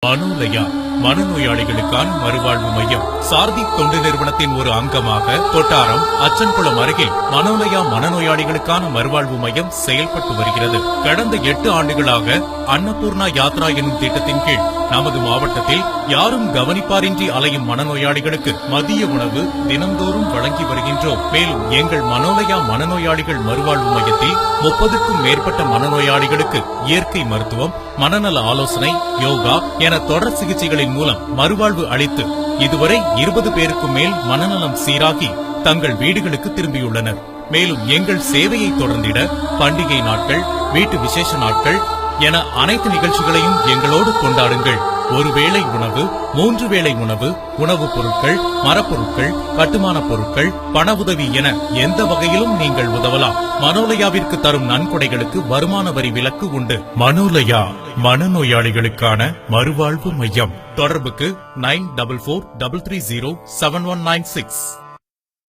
மனோலயா மனநோயாளிகளுக்கான மறுவாழ்வு மையம் சாரதி தொண்டு நிறுவனத்தின் ஒரு அங்கமாக கொட்டாரம் அச்சன்குளம் அருகில் மனோலயா மனநோயாளிகளுக்கான மறுவாழ்வு மையம் செயல்பட்டு வருகிறது. கடந்த 8 ஆண்டுகளாக அன்னபூர்ணா யாத்ரா எனும் திட்டத்தின் கீழ் நமது மாவட்டத்தில் யாரும் கவனிப்பாரின்றி அலையும் மனநோயாளிகளுக்கு மதிய உணவு தினந்தோறும் வழங்கி வருகின்றோம். மேலும் எங்கள் மனோலயா மனநோயாளிகள் மறுவாழ்வு மையத்தில் 30க்கும் மேற்பட்ட மனநோயாளிகளுக்கு இயற்கை மருத்துவம், மனநல ஆலோசனை, யோகா என தொடர் சிகிச்சைகளின் மூலம் மறுவாழ்வு அளித்து இதுவரை 20 பேருக்கும் மேல் மனநலம் சீராகி தங்கள் வீடுகளுக்கு திரும்பியுள்ளனர். மேலும் எங்கள் சேவையை தொடர்ந்திட பண்டிகை நாட்கள், வீட்டு விசேஷ நாட்கள் என அனைத்து நிகழ்ச்சிகளையும் எங்களோடு கொண்டாடுங்கள். ஒருவேளை உணவு, 3 வேளை உணவு, உணவுப் பொருட்கள், மரப்பொருட்கள், கட்டுமான பொருட்கள், பண உதவி என எந்த வகையிலும் நீங்கள் உதவலாம். மனோலயாவிற்கு தரும் நன்கொடைகளுக்கு வருமான வரி விலக்கு உண்டு. மனோலயா மனநோயாளிகளுக்கான மறுவாழ்வு மையம். தொடர்புக்கு 9443307196.